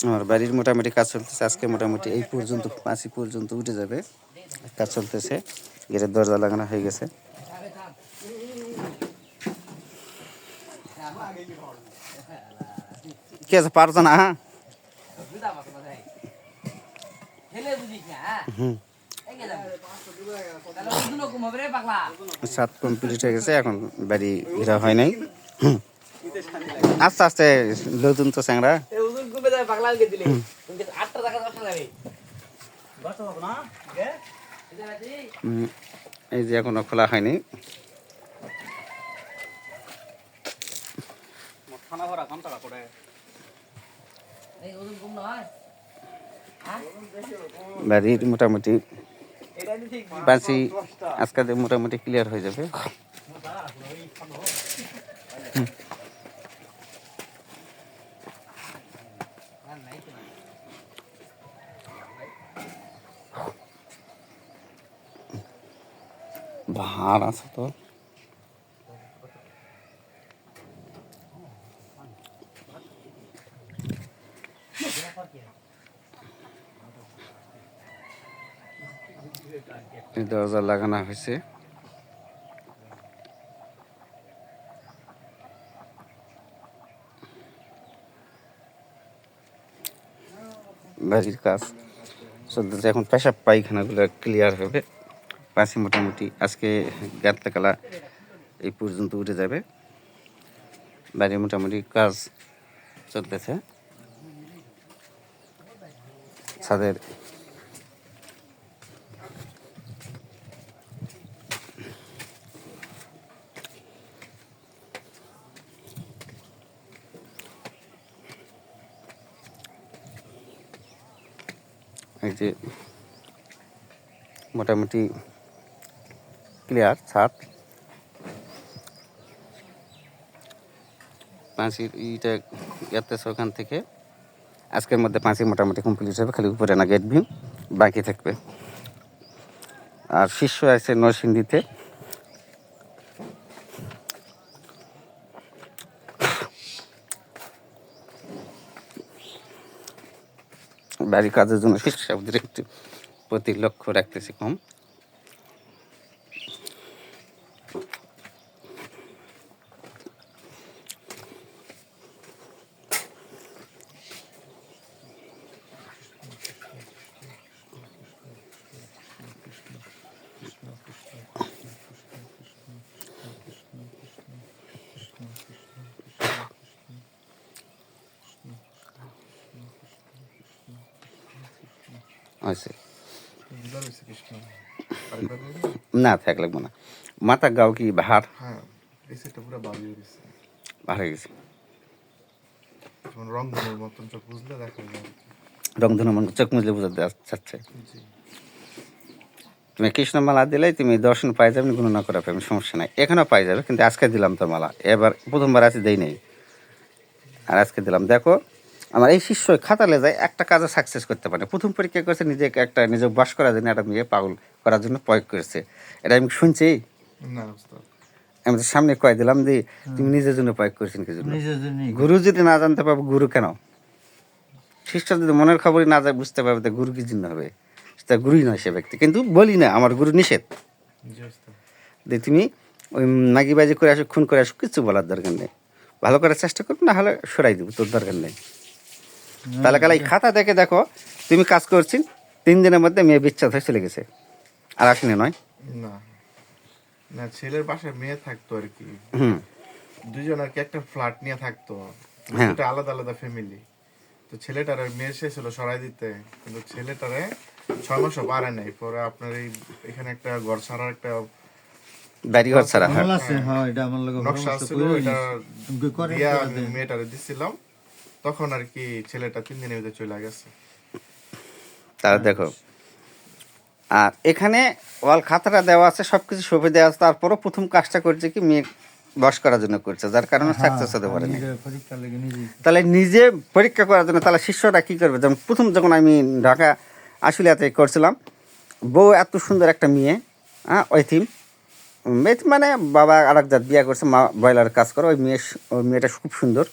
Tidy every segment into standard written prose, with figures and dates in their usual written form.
আমার বাড়ির মোটামুটি কাজ চলতেছে। আজকে মোটামুটি এই পর্যন্ত 5 পর্যন্ত উঠে যাবে, কাজ চলতেছে। গেটের দরজা লাগানো হয়ে গেছে। কি আছে পারতো না? সাত কমপ্লিট হয়ে গেছে, এখন বাড়ি ঘেরা হয় নাই। আস্তে আস্তে নতুন তো চ্যাংরা। এই যে এখনো খোলা হয়নি। বাড়ির মোটামুটি পাঁচি আজকে মোটামুটি ক্লিয়ার হয়ে যাবে। ভার আছে তো, দরজা লাগানো হয়েছে। বাড়ির কাজ চলতেছে, এখন পেশাব পায়খানাগুলো ক্লিয়ার হবে। পাঁচি মোটামুটি আজকে গাতলাকালা এই পর্যন্ত উঠে যাবে। বাড়ির মোটামুটি কাজ চলতেছে। ছাদের এই যে মোটামুটি ক্লিয়ার ছাদ। পাঁচির ইটা গেতেছে ওখান থেকে। আজকের মধ্যে পাঁচি মোটামুটি কমপ্লিট হবে, খালি উপরে না গেট বিম বাকি থাকবে। আর শীর্ষ আছে নরসিংদীতে। বাড়ির কাজের জন্য শীর্ষদের একটু প্রতি লক্ষ্য রাখতেছি কম। না থাক লাগবো না, মাথা গাও কি ভার ভার হয়ে গেছে। রংধনুর মতন চোখ মুজলে বোঝাতে চাচ্ছে। তুমি কৃষ্ণ মালা দিলে তুমি দর্শন পাই যাবে, গণনা করা পাবে, সমস্যা নাই। এখানেও পাই যাবে, কিন্তু আজকে দিলাম তো মালা, এবার প্রথমবার আছে দেই নেই, আর আজকে দিলাম। দেখো আমার এই শিষ্য খাতালে যায় একটা কাজে সাকসেস করতে পারে। প্রথম পরীক্ষা করেছে, নিজেকে একটা নিজে বাস করার জন্য একটা মেয়ে পাগল করার জন্য প্রয়োগ করেছে। এটা আমি শুনছি, আমি তো সামনে কয়ে দিলাম যে তুমি নিজের জন্য প্রয়োগ করেছেন কি জন্য। গুরু যদি না জানতে পারবে গুরু কেন, শিষ্য যদি মনের খবরই না যায় বুঝতে পারবে গুরু কি জন্য হবে, সেটা গুরুই নয় সে ব্যক্তি। কিন্তু বলি না আমার গুরু নিষেধ যে তুমি ওই মাগিবাজি করে আসো, খুন করে আসো, কিছু বলার দরকার নেই। ভালো করার চেষ্টা করবো, না হলে সরাই দেবো, তোর দরকার নেই। তাহলে কাল এই খাতা দেখে দেখো তুমি কাজ করছি, 3 দিনের মধ্যে মেয়ে বিচ্ছেদ হয়ে চলে গেছে। আর আসেনি নয় না, ছেলের পাশে মেয়ে থাকতো আর কি, দুজন আর কি একটা ফ্ল্যাট নিয়ে থাকতো, দুটো আলাদা আলাদা ফ্যামিলি। তো ছেলেটার মেয়ে শেষ সরাই দিতে, কিন্তু ছেলেটারে 6 মাসও পারে নাই। পরে আপনার এখানে একটা ঘর ছাড়ার একটা বাড়ি ঘর ছাড়া নকশা ছিল, এটা দিয়া মেয়েটারে দিছিলাম, তখন আর কি ছেলেটা 3 দিনের ভিতরে চলে গেছে। তাহলে দেখো, আর এখানে ওয়াল খাতাটা দেওয়া আছে, সবকিছু সুবিধা আছে, তারপরও প্রথম কাজটা করছে কি মেয়ে বস করার জন্য করছে, যার কারণে সাকসেস হতে পারেনি। তাহলে নিজে পরীক্ষা করার জন্য তাহলে শিষ্যরা কি করবে? যেমন প্রথম যখন আমি ঢাকা আশুলিয়াতে করছিলাম, বউ এত সুন্দর একটা মেয়ে, ওই থিম মানে বাবা আর এক জাত বিয়ে করছে, মা ব্রয়লার কাজ করে, ওই মেয়েটা খুব সুন্দর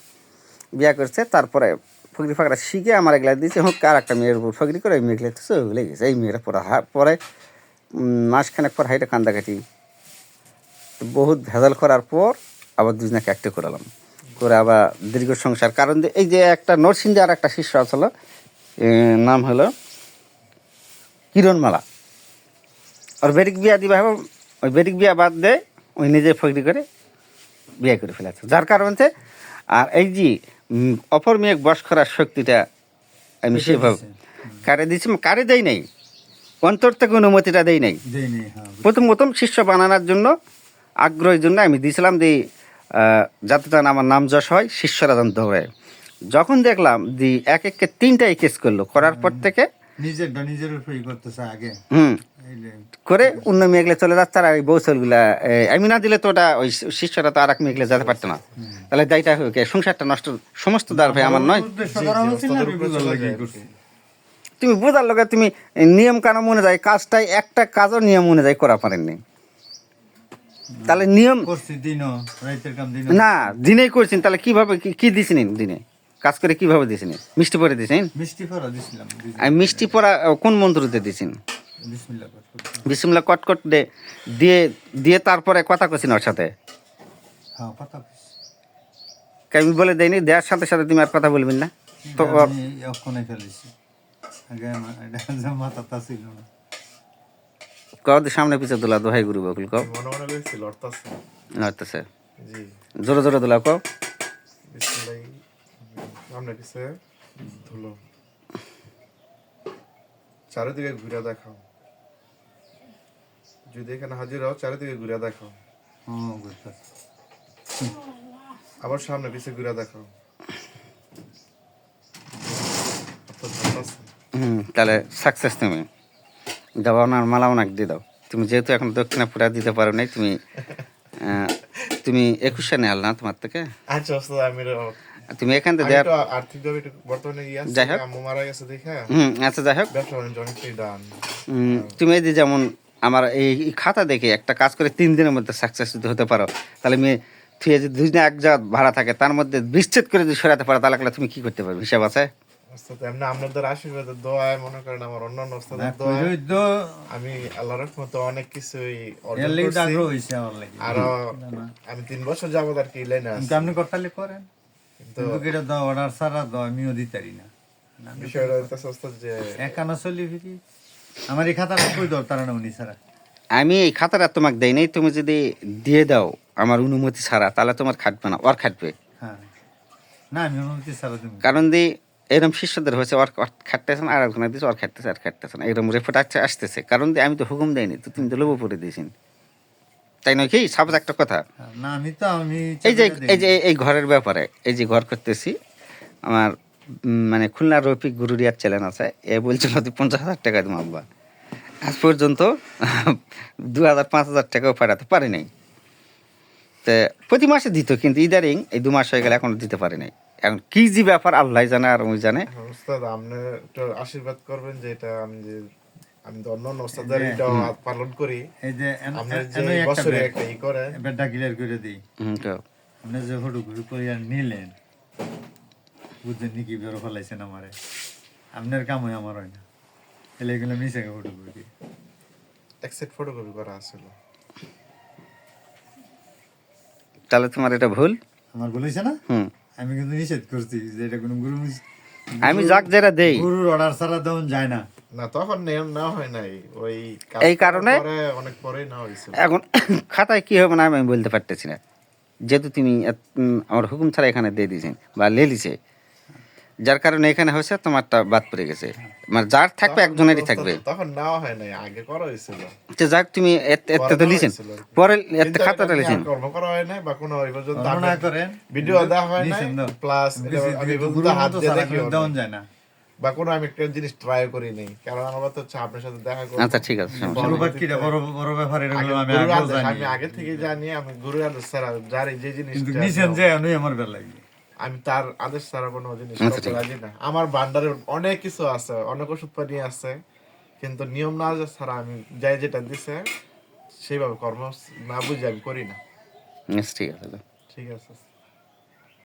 বিয়ে করছে। তারপরে ফকরি ফাঁকরা শিখে আমার এগুলা দিয়েছে হোক আর একটা মেয়ের উপর ফকরি করে ওই মেয়েগুলো তো চলে গেছে এই মেয়েরা পরে মাসখানেক পর হাইটা কান্দাকাটি বহুত ভেজাল করার পর আবার দুজনাকে একটা করালাম করে আবার দীর্ঘ সংসার কারণ এই যে একটা নরসিংদী আর একটা শিষ্য আসলো নাম হলো কিরণমালা ওর বেটিক বিয়া দিবা হবে ওই বেটিক বিয়া বাদ দেয় ওই নিজে ফকরি করে বিয়ে করে ফেলেছে যার কারণে আর এই যে অপর মেয়ে বস করার শক্তিটা আমি সেভাবে কারে দিচ্ছি কারে দেই নাই অন্তর থেকে অনুমতিটা দেই নাই প্রথম শিষ্য বানানোর জন্য আগ্রহের জন্য আমি দিয়েছিলাম যে যাতে যেন আমার নাম যশ হয় শিষ্যরা যেন ধরে যখন দেখলাম যে এক এককে তিনটাই কেস করলো করার পর থেকে নিজের উপরই করতেছে আগে করে অন্য মেয়েগুলো চলে যাচ্ছে আর ওই বৌসলগুলা আমি না দিলে তো ওটা ওই শিষ্যরা তো আর এক মেয়েগুলো যেতে পারতো না তাহলে দায়টা সংসারটা নষ্ট সমস্ত দাঁড় ভাই আমার নয় তুমি বোঝার লোক তুমি নিয়ম কানুন মনে যায় কাজটাই একটা কাজও নিয়ম মনে যায় করা পারেননি তাহলে নিয়ম না দিনেই করছেন তাহলে কিভাবে কি দিছেন দিনে কাজ করে কিভাবে দিয়েছেন মিষ্টি পরে দিয়েছেন আমি মিষ্টি পরা কোন মন্ত্রতে দিয়েছেন বিসমিল্লাহ কটকট দিয়ে দিয়ে তারপরে কথা কইছেন ওর সাথে আমি বলে দেয়নি দেওয়ার সাথে সাথে তুমি আর কথা বলবেন না তো সামনে পিছিয়ে দোলা দোহাই গুরু বকুল কও লড়তেছে জোরে জোরে দোলা কও চারিদিকে ঘুরে দেখাও যদি এখানে হাজির হও চারিদিকে ঘুরে দেখাও আবার সামনে পিছিয়ে ঘুরে দেখাও তাহলে সাকসেস তুমি দাও না মালা ওনাক দিয়ে দাও তুমি যেহেতু এখন দক্ষিণা পুরা দিতে পারো নাই তুমি তুমি 21 নেয়াল না তোমার থেকে আচ্ছা আমি তুমি এখান থেকে দেয়া আর্থিকভাবে বর্তমানে যাই হোক মারা গেছে দেখা আচ্ছা যাই হোক ব্যবসা বাণিজ্য অনেকটাই ডান তুমি এই যে যেমন আমার এই খাতা দেখে একটা কাজ করে 3 দিনের মধ্যে সাকসেস হতে পারো তাহলে মেয়ে তুই যদি 2 দিন এক জায়গা ভাড়া থাকে তার মধ্যে বিচ্ছেদ করে যদি সরাতে পারো তাহলে তুমি কি করতে পারবে হিসাব আছে এমনি আপনাদের আশীর্বাদের দোয়ায় মনে করেন আমার অন্যান্য ওস্তাদের দোয়ায় আমি আল্লাহর রহমতে অনেক কিছুই অর্জন করছি আরো আমি 3 বছর যাবত আর কি লাইনে আছি আপনি করতালে করেন কিন্তু এটা দাও অর্ডার সারা দাও আমিও দিতারি না বিষয়টা হচ্ছে ওস্তাদ যে একানা চলি ফিরি আমার এই খাতাটা কই দাও তারা না উনি সারা আমি এই খাতাটা তোমাকে দেই নাই তুমি যদি দিয়ে দাও আমার অনুমতি ছাড়া তাহলে তোমার খাটবে না ওর খাটবে হ্যাঁ না আমি অনুমতি ছাড়া তুমি কারণ দি এরকম শিষ্যদের হয়েছে ওর খাটতেছে না আর একজনের দিয়েছে ওর খাটতেছে আর খাটতেছে না এরকম রেপোর্ট আসতেছে কারণ আমি তো হুকুম দেয়নি তো তুমি তো লোভ পড়ে দিয়েছেন তাই নয় কি সাপোজ একটা কথা না আমি এই যে এই ঘরের ব্যাপারে এই যে ঘর করতেছি আমার মানে খুলনার রফিক গুরুরিয়ার চ্যানেল আছে এ বলছিল 50,000 টাকা দেবো আব্বা আজ পর্যন্ত 2,000-5,000 টাকাও পাঠাতে পারে নাই তো প্রতি মাসে দিত কিন্তু ইদারিং এই 2 মাস হয়ে গেলে এখনো দিতে পারে নাই এখন কি যে ব্যাপার আল্লাহ জানে আর ওই জানে ওস্তাদ আপনি একটু আশীর্বাদ করবেন যে এটা আমি তো অন্য ওস্তাদের এটা পালন করি এই যে আপনি যে বছরে একটা ই করে বেডটা ক্লিয়ার করে দিই আপনি যে ফটো ঘুরে করে নিলেন বুঝছেন নাকি বেরো ফেলাইছেন আমারে আপনার কাম হয় আমার হয় না এলে এগুলো মিশে ফটো করে দিই অ্যাকসেপ্ট ফটোকপি করা আছিল তাহলে তোমার এটা ভুল আমার ভুল হয়েছে না আমি কিন্তু নিষেধ করছি যে এটা কোনো গুরু আমি যাক যেটা দেই গুরুর অর্ডার ছাড়া দেওয়া যায় না না তখন নিয়ম না হয় নাই ওই এই কারণে অনেক পরে না হয়েছে এখন খাতায় কি হবে না আমি বলতে পারতেছি না যেহেতু তুমি আমার হুকুম ছাড়া এখানে দিয়ে দিয়েছেন বা লেলিছে যার কারণে এখানে হয়েছে তোমারটা বাদ পড়ে গেছে মানে যার থাকবে একজনেরই থাকবে তখন নাও হয় নাই আগে করা হয়েছিল তো যাক তুমি এতে তো লিখেন পরে এতে খাতাটা লিখেন কর্ম করা হয় নাই বা কোনো ওই পর্যন্ত না করেন ভিডিও দেওয়া হয় নাই প্লাস আমি বলতে হাত দিয়ে দেখি দেওয়া যায় না বা কোনো আমি একটা জিনিস ট্রাই করি নাই কারণ আমার তো হচ্ছে আপনার সাথে দেখা করব আচ্ছা ঠিক আছে বড় ব্যাপার এটা আমি আগে থেকে জানি আমি গুরু আদেশ ছাড়া জানি যে জিনিসটা নিছেন যে আমি আমার বেলা লাগে আমি তার আদেশ ছাড়া কোনো জিনিস করতে রাজি না আমার ভান্ডারে অনেক কিছু আছে অনেক ওষুধ পানি আছে কিন্তু নিয়ম না ছাড়া আমি যাই যেটা দিছে সেইভাবে কর্ম না বুঝে আমি করি না ঠিক আছে ঠিক আছে